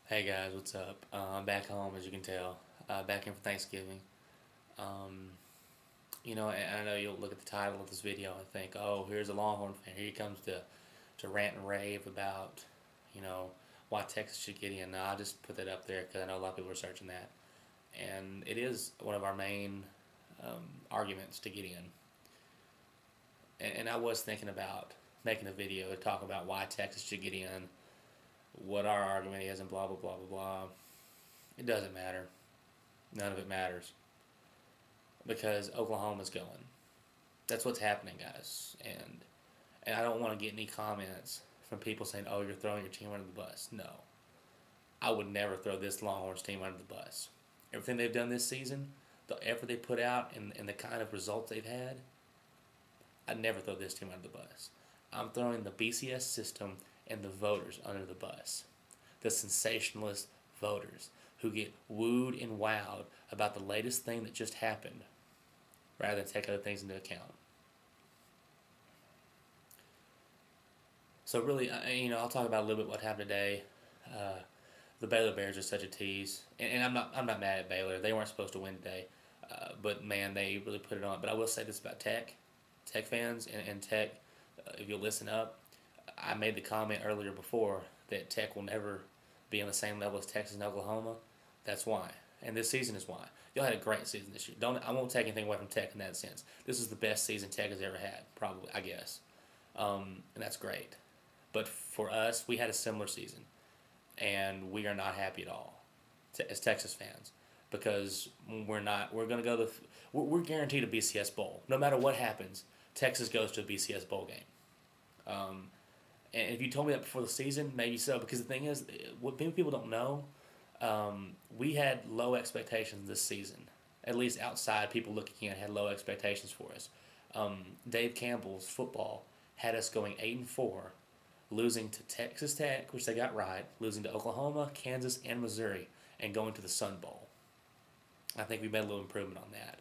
Hey guys, what's up? I'm back home, as you can tell. Back in for Thanksgiving. Um, and I know you'll look at the title of this video and think, "Oh, here's a Longhorn fan. Here he comes to rant and rave about, you know, why Texas should get in." Now, I just put that up there because I know a lot of people are searching that, and it is one of our main arguments to get in. And I was thinking about making a video to talk about why Texas should get in, what our argument is, and blah blah blah blah blah. It doesn't matter. None of it matters because Oklahoma's going. That's what's happening, guys. And I don't want to get any comments from people saying, "Oh, you're throwing your team under the bus." No, I would never throw this Longhorns team under the bus. Everything they've done this season, the effort they put out, and the kind of results they've had, I'd never throw this team under the bus. I'm throwing the BCS system and the voters under the bus. The sensationalist voters who get wooed and wowed about the latest thing that just happened rather than take other things into account. So really, I'll talk about a little bit what happened today. Uh, the Baylor Bears are such a tease, and I'm not mad at Baylor. They weren't supposed to win today, but man, they really put it on. But I will say this about Tech fans, and Tech, if you'll listen up, I made the comment earlier before that Tech will never be on the same level as Texas and Oklahoma. That's why, and this season is why. Y'all had a great season this year. I won't take anything away from Tech in that sense. This is the best season Tech has ever had, probably, I guess, and that's great. But for us, we had a similar season, and we are not happy at all as Texas fans because we're not. We're going to go to. We're guaranteed a BCS bowl. No matter what happens, Texas goes to a BCS bowl game. Um, and if you told me that before the season, maybe so. Because the thing is, what maybe people don't know, we had low expectations this season. At least outside people looking in had low expectations for us. Dave Campbell's football had us going 8-4, losing to Texas Tech, which they got right, losing to Oklahoma, Kansas, and Missouri, and going to the Sun Bowl. I think we made a little improvement on that,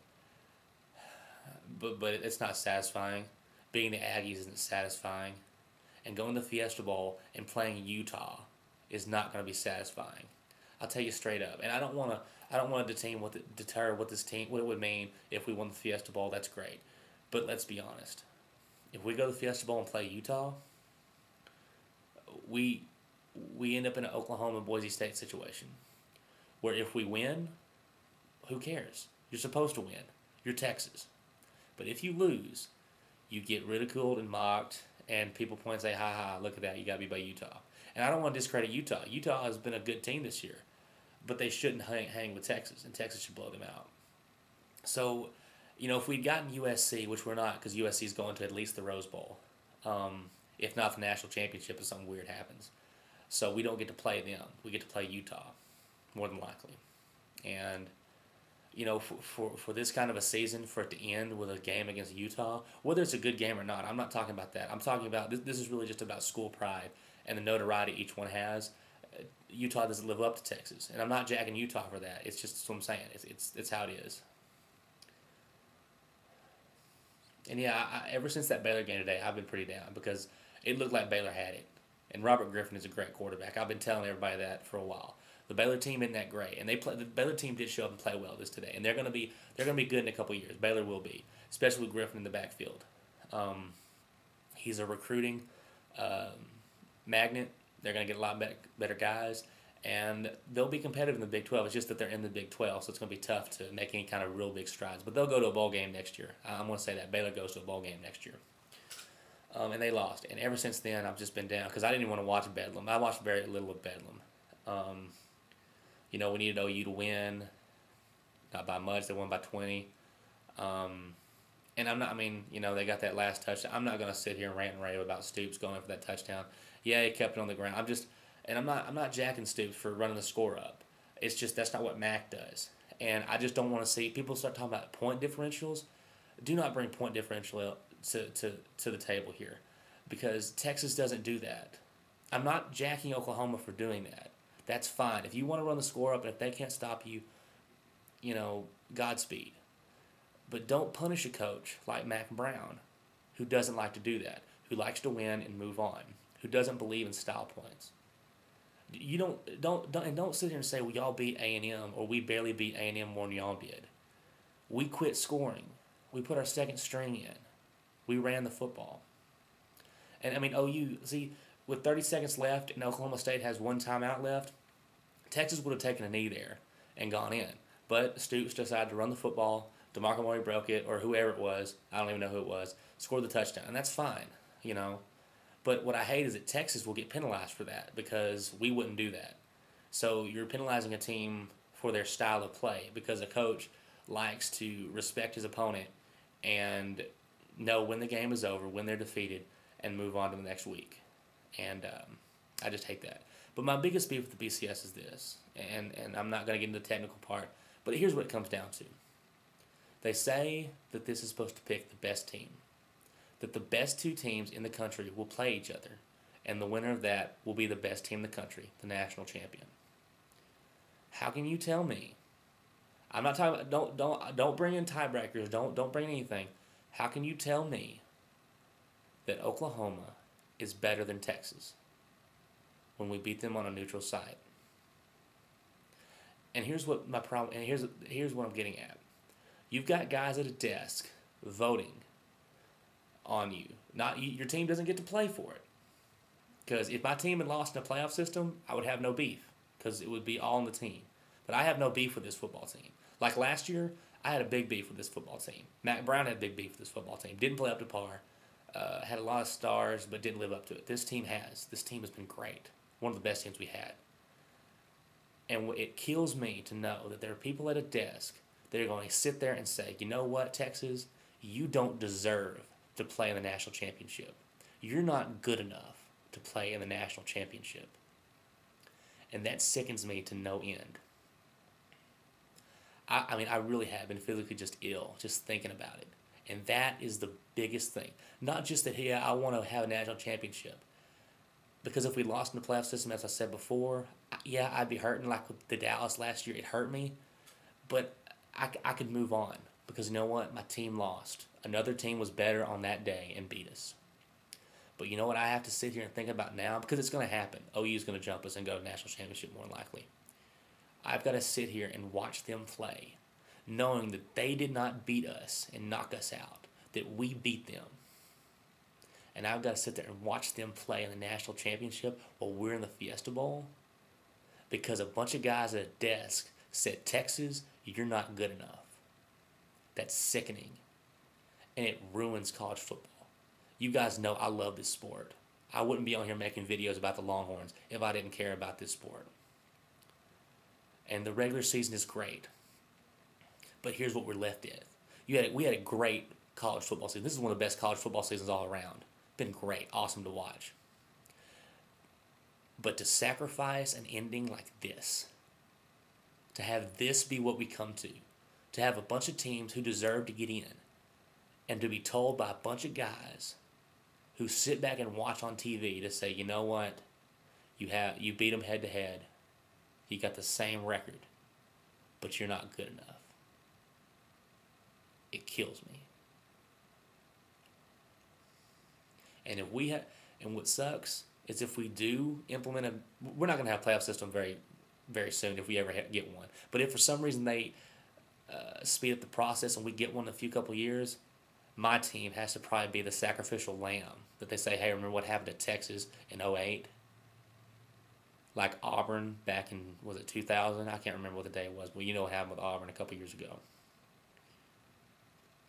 but it's not satisfying. Being the Aggies isn't satisfying, and going to the Fiesta Bowl and playing Utah is not going to be satisfying. I'll tell you straight up, and I don't want to deter what it would mean if we won the Fiesta Bowl. That's great, but let's be honest. If we go to the Fiesta Bowl and play Utah, we we end up in an Oklahoma Boise State situation where if we win, who cares? You're supposed to win. You're Texas. But if you lose, you get ridiculed and mocked, and people point and say, "Ha ha! Look at that! You got beat by Utah." And I don't want to discredit Utah. Utah has been a good team this year, but they shouldn't hang with Texas, and Texas should blow them out. So, if we'd gotten USC, which we're not, because USC is going to at least the Rose Bowl, if not the national championship, if something weird happens. So we don't get to play them. We get to play Utah, more than likely. And for this kind of a season, for it to end with a game against Utah, whether it's a good game or not, I'm not talking about that. I'm talking about this is really just about school pride and the notoriety each one has. Utah doesn't live up to Texas, and I'm not jacking Utah for that. It's just what I'm saying. It's how it is. And yeah, ever since that Baylor game today, I've been pretty down because it looked like Baylor had it. And Robert Griffin is a great quarterback. I've been telling everybody that for a while. The Baylor team isn't that great, and the Baylor team did show up and play well this today, and they're gonna be good in a couple years. Baylor will be, especially with Griffin in the backfield. He's a recruiting um, magnet. They're gonna get a lot better guys, and they'll be competitive in the Big 12. It's just that they're in the Big 12, so it's gonna be tough to make any kind of real big strides. But they'll go to a bowl game next year. I'm gonna say that Baylor goes to a bowl game next year. And they lost. And ever since then, I've just been down because I didn't even want to watch Bedlam. I watched very little of Bedlam. Um, we needed OU to win, not by much. They won by 20. And I'm not. I mean, they got that last touchdown. I'm not gonna sit here and rant and rave about Stoops going for that touchdown. Yeah, he kept it on the ground. I'm not jacking Stoops for running the score up. It's just that's not what Mac does. And I just don't want to see people start talking about point differentials. Do not bring point differential to the table here because Texas doesn't do that. I'm not jacking Oklahoma for doing that. That's fine. If you want to run the score up and if they can't stop you, Godspeed. But don't punish a coach like Mac Brown who doesn't like to do that, who likes to win and move on, who doesn't believe in style points. You don't sit here and say, well, y'all beat A&M or we barely beat A&M more than y'all did. We quit scoring. We put our second string in. We ran the football. And I mean, OU, see, with 30 seconds left and Oklahoma State has one timeout left, Texas would have taken a knee there and gone in. But Stoops decided to run the football. DeMarco Murray broke it, or whoever it was, I don't even know who it was, scored the touchdown. And that's fine, you know. But what I hate is that Texas will get penalized for that because we wouldn't do that. So you're penalizing a team for their style of play because a coach likes to respect his opponent and know when the game is over, when they're defeated, and move on to the next week. And I just hate that. But my biggest beef with the BCS is this, and I'm not going to get into the technical part, but here's what it comes down to. They say that this is supposed to pick the best team, that the best two teams in the country will play each other, and the winner of that will be the best team in the country, the national champion. How can you tell me? I'm not talking about, don't bring in tiebreakers, don't bring anything. How can you tell me that Oklahoma is better than Texas when we beat them on a neutral site? And here's what my problem, and here's what I'm getting at. You've got guys at a desk voting on you. Your team doesn't get to play for it. Because if my team had lost in a playoff system, I would have no beef because it would be all on the team. But I have no beef with this football team. Like last year, I had a big beef with this football team. Matt Brown had a big beef with this football team. Didn't play up to par. Had a lot of stars, but didn't live up to it. This team has. This team has been great. One of the best teams we had. And it kills me to know that there are people at a desk that are going to sit there and say, you know what, Texas, you don't deserve to play in the national championship. You're not good enough to play in the national championship. And that sickens me to no end. I mean, I really have been physically just ill just thinking about it. And that is the biggest thing. Not just that, hey, I want to have a national championship. Because if we lost in the playoff system, as I said before, yeah, I'd be hurting like with the Dallas last year. It hurt me. But I could move on. Because you know what? My team lost. Another team was better on that day and beat us. But you know what I have to sit here and think about now? Because it's going to happen. OU is going to jump us and go to national championship more than likely. I've got to sit here and watch them play, knowing that they did not beat us and knock us out, that we beat them. And I've got to sit there and watch them play in the national championship while we're in the Fiesta Bowl because a bunch of guys at a desk said, Texas, you're not good enough. That's sickening. And it ruins college football. You guys know I love this sport. I wouldn't be on here making videos about the Longhorns if I didn't care about this sport. And the regular season is great. But here's what we're left with. We had a great college football season. This is one of the best college football seasons all around. Been great. Awesome to watch. But to sacrifice an ending like this, to have this be what we come to have a bunch of teams who deserve to get in, and to be told by a bunch of guys who sit back and watch on TV to say, you know what, you beat them head to head, you got the same record, but you're not good enough. It kills me. And and what sucks is if we do implement we're not going to have a playoff system very, very soon if we ever get one. But if for some reason they speed up the process and we get one in a couple years, my team has to probably be the sacrificial lamb that they say, hey, remember what happened to Texas in 2008? Like Auburn back in, was it 2000? I can't remember what the day was, but you know what happened with Auburn a couple years ago.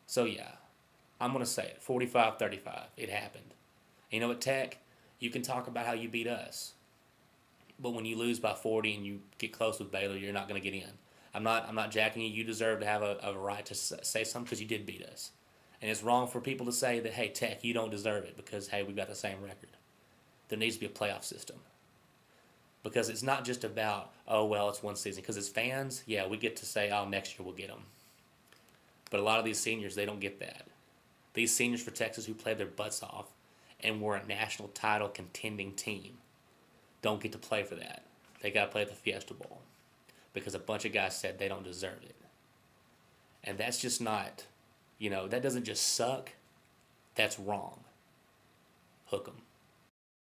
So, yeah, I'm going to say it, 45-35. It happened. You know, at Tech, you can talk about how you beat us. But when you lose by 40 and you get close with Baylor, you're not going to get in. I'm not jacking you. You deserve to have a right to say something because you did beat us. And it's wrong for people to say that, hey, Tech, you don't deserve it because, hey, we've got the same record. There needs to be a playoff system. Because it's not just about, oh, well, it's one season. Because as fans, yeah, we get to say, oh, next year we'll get them. But a lot of these seniors, they don't get that. These seniors for Texas who played their butts off and were a national title contending team don't get to play for that. They got to play at the Fiesta Bowl because a bunch of guys said they don't deserve it. And that's just not, that doesn't just suck. That's wrong. Hook 'em.